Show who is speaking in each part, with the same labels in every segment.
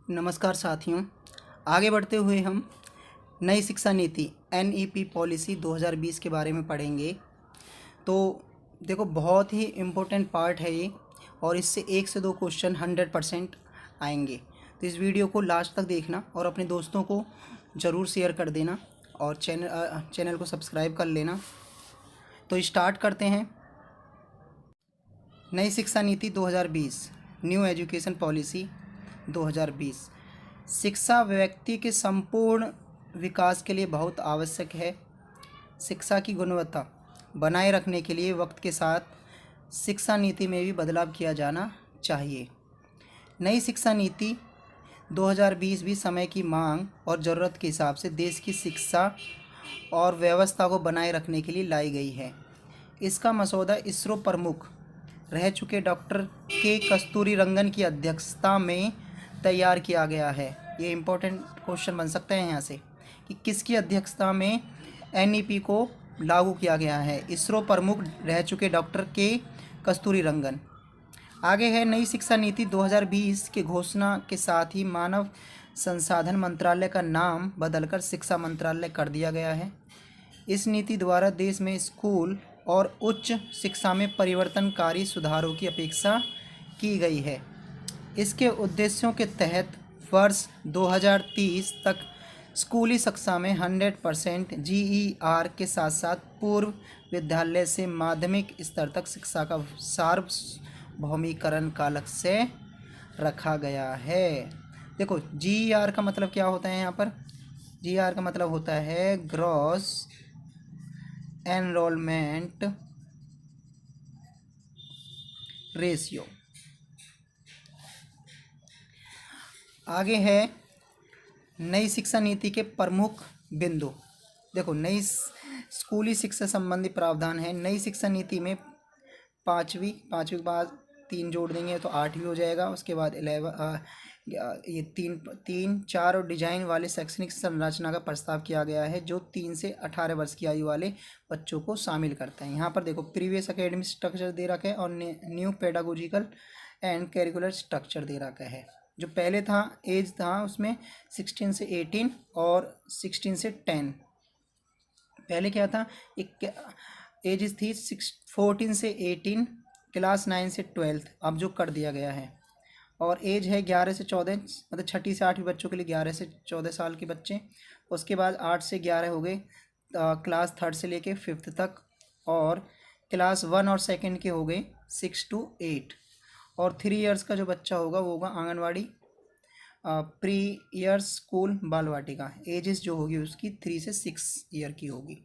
Speaker 1: नमस्कार साथियों। आगे बढ़ते हुए हम नई शिक्षा नीति NEP पॉलिसी 2020 के बारे में पढ़ेंगे। तो देखो, बहुत ही इम्पोर्टेंट पार्ट है ये, और इससे 1 से 2 क्वेश्चन 100% आएंगे। तो इस वीडियो को लास्ट तक देखना और अपने दोस्तों को ज़रूर शेयर कर देना और चैनल को सब्सक्राइब कर लेना। तो स्टार्ट करते हैं। नई शिक्षा नीति 2020, न्यू एजुकेशन पॉलिसी 2020। शिक्षा व्यक्ति के संपूर्ण विकास के लिए बहुत आवश्यक है। शिक्षा की गुणवत्ता बनाए रखने के लिए वक्त के साथ शिक्षा नीति में भी बदलाव किया जाना चाहिए। नई शिक्षा नीति 2020 भी समय की मांग और ज़रूरत के हिसाब से देश की शिक्षा और व्यवस्था को बनाए रखने के लिए लाई गई है। इसका मसौदा इसरो प्रमुख रह चुके डॉक्टर के कस्तूरीरंगन की अध्यक्षता में तैयार किया गया है। ये इम्पोर्टेंट क्वेश्चन बन सकते हैं यहाँ से कि किसकी अध्यक्षता में NEP को लागू किया गया है। इसरो प्रमुख रह चुके डॉक्टर के कस्तूरीरंगन। आगे है, नई शिक्षा नीति 2020 के घोषणा के साथ ही मानव संसाधन मंत्रालय का नाम बदलकर शिक्षा मंत्रालय कर दिया गया है। इस नीति द्वारा देश में स्कूल और उच्च शिक्षा में परिवर्तनकारी सुधारों की अपेक्षा की गई है। इसके उद्देश्यों के तहत वर्ष 2030 तक स्कूली शिक्षा में 100% GER के साथ साथ पूर्व विद्यालय से माध्यमिक स्तर तक शिक्षा का सार्वभौमिकरण का लक्ष्य रखा गया है। देखो, GER का मतलब क्या होता है यहाँ पर? GER का मतलब होता है ग्रॉस एनरोलमेंट रेशियो। आगे है, नई शिक्षा नीति के प्रमुख बिंदु। देखो, नई स्कूली शिक्षा संबंधी प्रावधान है। नई शिक्षा नीति में पाँचवीं के बाद 3 जोड़ देंगे तो 8 भी हो जाएगा। उसके बाद 11 ये 3, 4 और डिजाइन वाले शैक्षणिक संरचना का प्रस्ताव किया गया है जो 3 से 18 वर्ष की आयु वाले बच्चों को शामिल करता है। यहाँ पर देखो, प्रीवियस एकेडमिक स्ट्रक्चर दे रखा है और new pedagogical and curricular structure दे रखा है। जो पहले था, एज था उसमें 16 से 18 और 16 से 10। पहले क्या था, एक एज थी 14 से 18, क्लास 9 से 12, अब जो कर दिया गया है। और एज है 11 से 14, मतलब 6ठी से 8वीं बच्चों के लिए 11 से 14 साल के बच्चे। उसके बाद 8 से 11 हो गए क्लास 3rd से लेके 5th तक, और क्लास 1 और 2nd के हो गए 6 to 8। और 3 इयर्स का जो बच्चा होगा वो होगा आंगनवाड़ी, प्री ईयर स्कूल, बाल वाटिका। एजेस जो होगी उसकी 3 से 6 ईयर की होगी।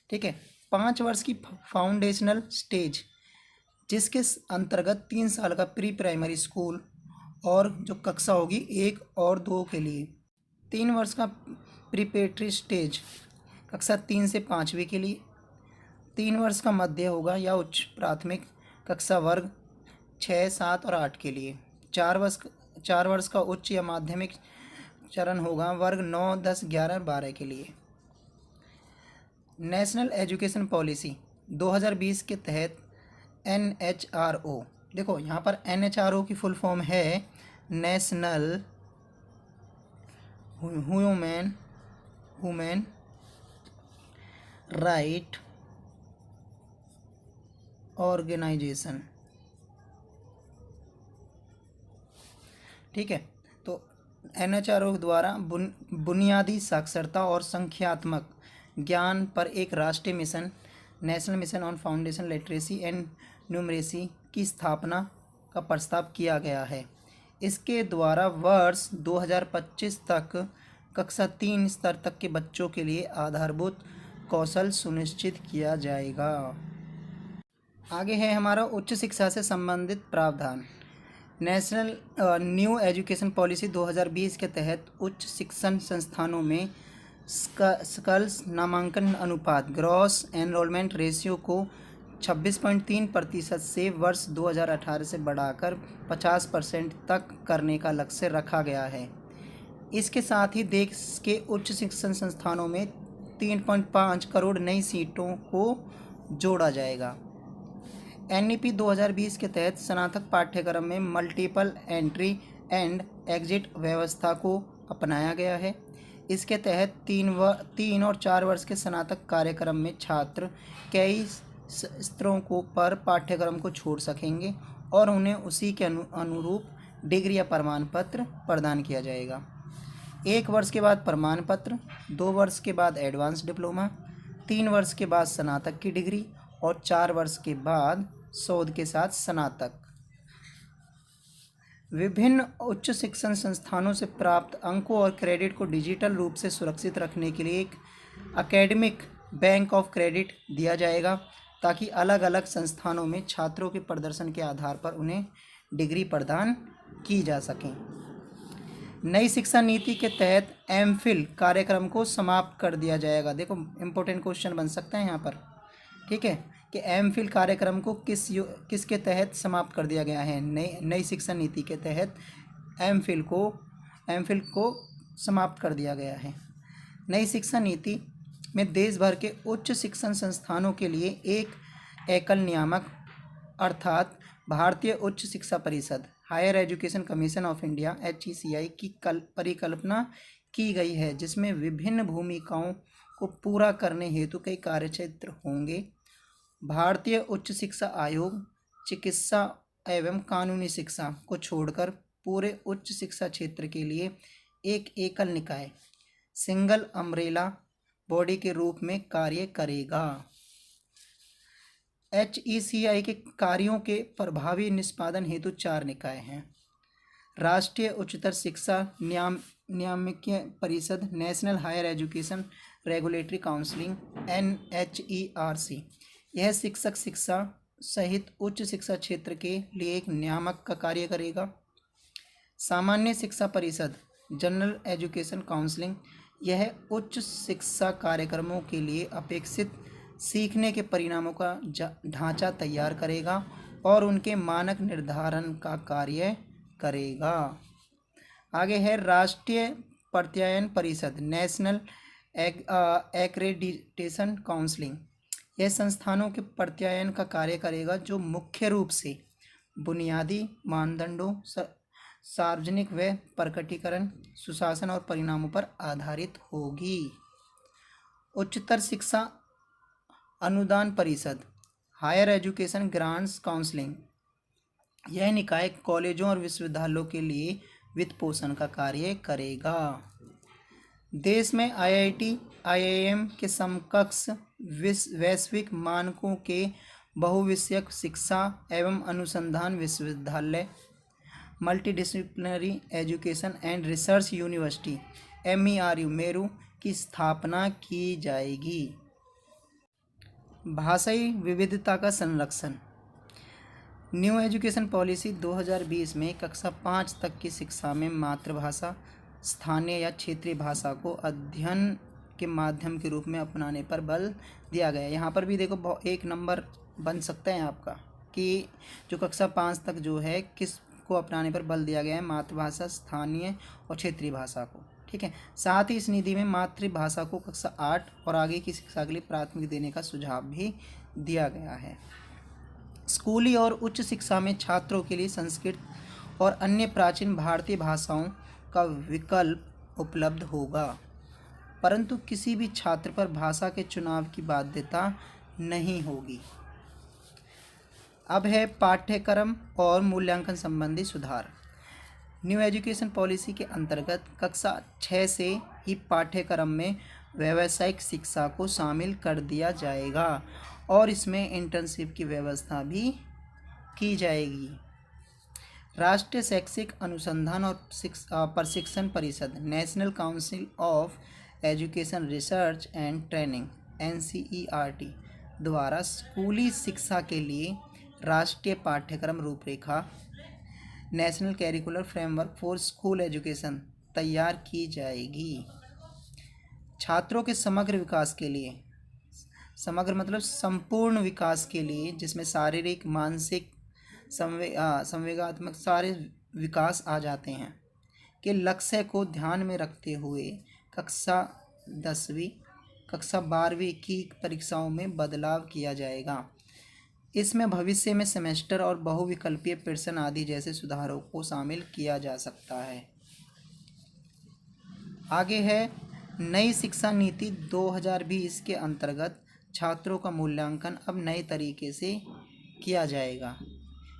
Speaker 1: ठीक है। 5 वर्ष की फाउंडेशनल स्टेज, जिसके अंतर्गत 3 साल का प्री प्राइमरी स्कूल और जो कक्षा होगी 1 और 2 के लिए। 3 वर्ष का प्रीपेटरी स्टेज, कक्षा 3 से 5वीं के लिए। 3 वर्ष का मध्य होगा या उच्च प्राथमिक कक्षा वर्ग 6, 7 और 8 के लिए। 4 वर्ष का उच्च या माध्यमिक चरण होगा वर्ग 9, 10, 11 और 12 के लिए। नेशनल एजुकेशन पॉलिसी 2020 के तहत NHRO, देखो यहाँ पर NHRO की फुल फॉर्म है नेशनल ह्यूमन राइट ऑर्गेनाइजेशन। ठीक है। तो NHRO द्वारा बुनियादी साक्षरता और संख्यात्मक ज्ञान पर एक राष्ट्रीय mission, national mission on foundation literacy and numeracy की स्थापना का प्रस्ताव किया गया है। इसके द्वारा वर्ष 2025 तक कक्षा 3 स्तर तक के बच्चों के लिए आधारभूत कौशल सुनिश्चित किया जाएगा। आगे है हमारा उच्च शिक्षा से संबंधित प्रावधान। नेशनल न्यू एजुकेशन पॉलिसी 2020 के तहत उच्च शिक्षण संस्थानों में स्कल्स नामांकन अनुपात, ग्रॉस एनरोलमेंट रेशियो को 26.3% से वर्ष 2018 से बढ़ाकर 50% तक करने का लक्ष्य रखा गया है। इसके साथ ही देश के उच्च शिक्षण संस्थानों में 3.5 करोड़ नई सीटों को जोड़ा जाएगा। NEP 2020 के तहत स्नातक पाठ्यक्रम में मल्टीपल एंट्री एंड एग्जिट व्यवस्था को अपनाया गया है। इसके तहत 3 और 4 वर्ष के स्नातक कार्यक्रम में छात्र कई स्तरों को पर पाठ्यक्रम को छोड़ सकेंगे और उन्हें उसी के अनुरूप डिग्री या प्रमाण पत्र प्रदान किया जाएगा। 1 वर्ष के बाद प्रमाण पत्र, 2 वर्ष के बाद एडवांस डिप्लोमा, 3 वर्ष के बाद स्नातक की डिग्री और 4 वर्ष के बाद शोध के साथ स्नातक। विभिन्न उच्च शिक्षण संस्थानों से प्राप्त अंकों और क्रेडिट को डिजिटल रूप से सुरक्षित रखने के लिए एक एकेडमिक बैंक ऑफ क्रेडिट दिया जाएगा ताकि अलग अलग संस्थानों में छात्रों के प्रदर्शन के आधार पर उन्हें डिग्री प्रदान की जा सके। नई शिक्षा नीति के तहत एमफिल कार्यक्रम को समाप्त कर दिया जाएगा। देखो इम्पोर्टेंट क्वेश्चन बन सकता है यहाँ पर, ठीक है, कि एमफिल कार्यक्रम को किसके तहत समाप्त कर दिया गया है। नई शिक्षा नीति के तहत एमफिल को समाप्त कर दिया गया है। नई शिक्षा नीति में देश भर के उच्च शिक्षण संस्थानों के लिए एक एकल नियामक अर्थात भारतीय उच्च शिक्षा परिषद higher education commission of India HECI की परिकल्पना की गई है, जिसमें विभिन्न भूमिकाओं को पूरा करने हेतु कई कार्यक्षेत्र होंगे। भारतीय उच्च शिक्षा आयोग चिकित्सा एवं कानूनी शिक्षा को छोड़कर पूरे उच्च शिक्षा क्षेत्र के लिए एक एकल निकाय सिंगल अम्ब्रेला बॉडी के रूप में कार्य करेगा। HECI के कार्यों के प्रभावी निष्पादन हेतु 4 निकाय हैं। राष्ट्रीय उच्चतर शिक्षा नियामकीय परिषद national higher education regulatory counselling NHERC, यह शिक्षक शिक्षा सहित उच्च शिक्षा क्षेत्र के लिए एक नियामक का कार्य करेगा। सामान्य शिक्षा परिषद जनरल एजुकेशन काउंसिलिंग, यह उच्च शिक्षा कार्यक्रमों के लिए अपेक्षित सीखने के परिणामों का ढांचा तैयार करेगा और उनके मानक निर्धारण का कार्य करेगा। आगे है राष्ट्रीय प्रत्यायन परिषद नेशनल एक्रेडिटेशन काउंसिलिंग, यह संस्थानों के प्रत्यायन का कार्य करेगा जो मुख्य रूप से बुनियादी मानदंडों, सार्वजनिक व प्रकटीकरण, सुशासन और परिणामों पर आधारित होगी। उच्चतर शिक्षा अनुदान परिषद हायर एजुकेशन ग्रांट्स काउंसिलिंग, यह निकाय कॉलेजों और विश्वविद्यालयों के लिए वित्त पोषण का कार्य करेगा। देश में IIT IIM के समकक्ष वैश्विक मानकों के बहुविषयक शिक्षा एवं अनुसंधान विश्वविद्यालय multidisciplinary education and research university MERU Meru की स्थापना की जाएगी। भाषाई विविधता का संरक्षण। न्यू एजुकेशन पॉलिसी 2020 में कक्षा 5 तक की शिक्षा में मातृभाषा, स्थानीय या क्षेत्रीय भाषा को अध्ययन के माध्यम के रूप में अपनाने पर बल दिया गया है। यहाँ पर भी देखो 1 नंबर बन सकता है आपका कि जो कक्षा 5 तक जो है किस को अपनाने पर बल दिया गया है, मातृभाषा, स्थानीय और क्षेत्रीय भाषा को, ठीक है। साथ ही इस निधि में मातृभाषा को कक्षा 8 और आगे की शिक्षा के लिए प्राथमिक देने का सुझाव भी दिया गया है। स्कूली और उच्च शिक्षा में छात्रों के लिए संस्कृत और अन्य प्राचीन भारतीय भाषाओं का विकल्प उपलब्ध होगा, परंतु किसी भी छात्र पर भाषा के चुनाव की बाध्यता नहीं होगी। अब है पाठ्यक्रम और मूल्यांकन संबंधी सुधार। न्यू एजुकेशन पॉलिसी के अंतर्गत कक्षा 6 से ही पाठ्यक्रम में व्यावसायिक शिक्षा को शामिल कर दिया जाएगा और इसमें इंटर्नशिप की व्यवस्था भी की जाएगी। राष्ट्रीय शैक्षिक अनुसंधान और प्रशिक्षण परिषद national council of education research and training NCERT द्वारा स्कूली शिक्षा के लिए राष्ट्रीय पाठ्यक्रम रूपरेखा national curricular framework for school education तैयार की जाएगी। छात्रों के समग्र विकास के लिए, समग्र मतलब संपूर्ण विकास के लिए, जिसमें शारीरिक, मानसिक, संवेगात्मक सारे विकास आ जाते हैं, के लक्ष्य को ध्यान में रखते हुए कक्षा 10वीं, कक्षा 12वीं की परीक्षाओं में बदलाव किया जाएगा। इसमें भविष्य में सेमेस्टर और बहुविकल्पीय प्रश्न आदि जैसे सुधारों को शामिल किया जा सकता है। आगे है नई शिक्षा नीति 2020 के अंतर्गत छात्रों का मूल्यांकन अब नए तरीके से किया जाएगा।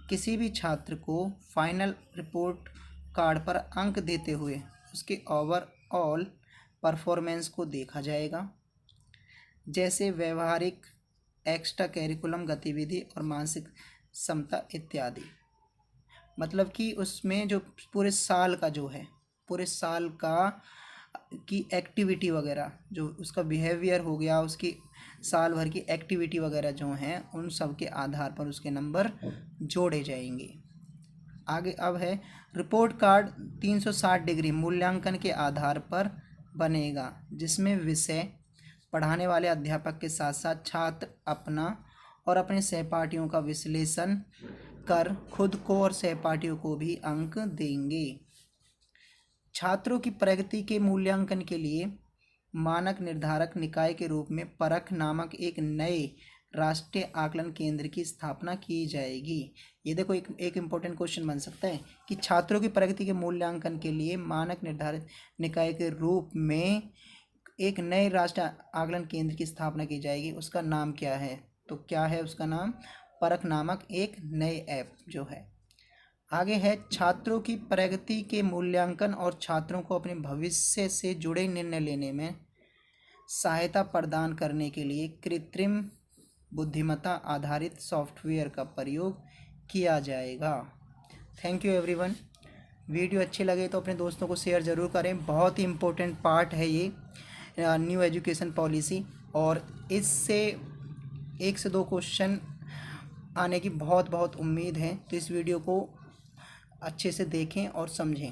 Speaker 1: किसी भी छात्र को फाइनल रिपोर्ट कार्ड पर अंक देते हुए उसके ओवरऑल परफॉर्मेंस को देखा जाएगा, जैसे व्यवहारिक, एक्स्ट्रा करिकुलम गतिविधि और मानसिक क्षमता इत्यादि। मतलब कि उसमें जो पूरे साल का जो है, पूरे साल का की एक्टिविटी वगैरह, जो उसका बिहेवियर हो गया, उसकी साल भर की एक्टिविटी वगैरह जो हैं, उन सब के आधार पर उसके नंबर जोड़े जाएंगे। आगे अब है रिपोर्ट कार्ड 360 डिग्री मूल्यांकन के आधार पर बनेगा, जिसमें विषय पढ़ाने वाले अध्यापक के साथ साथ छात्र अपना और अपने सहपाठियों का विश्लेषण कर खुद को और सहपाठियों को भी अंक देंगे। छात्रों की प्रगति के मूल्यांकन के लिए मानक निर्धारक निकाय के रूप में परख नामक एक नए राष्ट्रीय आकलन केंद्र की स्थापना की जाएगी। ये देखो एक इम्पोर्टेंट क्वेश्चन बन सकता है कि छात्रों की प्रगति के मूल्यांकन के लिए मानक निर्धारित निकाय के रूप में एक नए राष्ट्रीय आकलन केंद्र की स्थापना की जाएगी। उसका नाम क्या है? तो क्या है उसका नाम? परख नामक एक नए ऐप जो है। आगे है छात्रों की प्रगति के मूल्यांकन और छात्रों को अपने भविष्य से जुड़े निर्णय लेने में सहायता प्रदान करने के लिए कृत्रिम बुद्धिमत्ता आधारित सॉफ्टवेयर का प्रयोग किया जाएगा। Thank you everyone. वीडियो अच्छे लगे तो अपने दोस्तों को शेयर ज़रूर करें। बहुत ही इम्पोर्टेंट पार्ट है ये न्यू एजुकेशन पॉलिसी, और इससे 1 से 2 क्वेश्चन आने की बहुत उम्मीद है। तो इस वीडियो को अच्छे से देखें और समझें।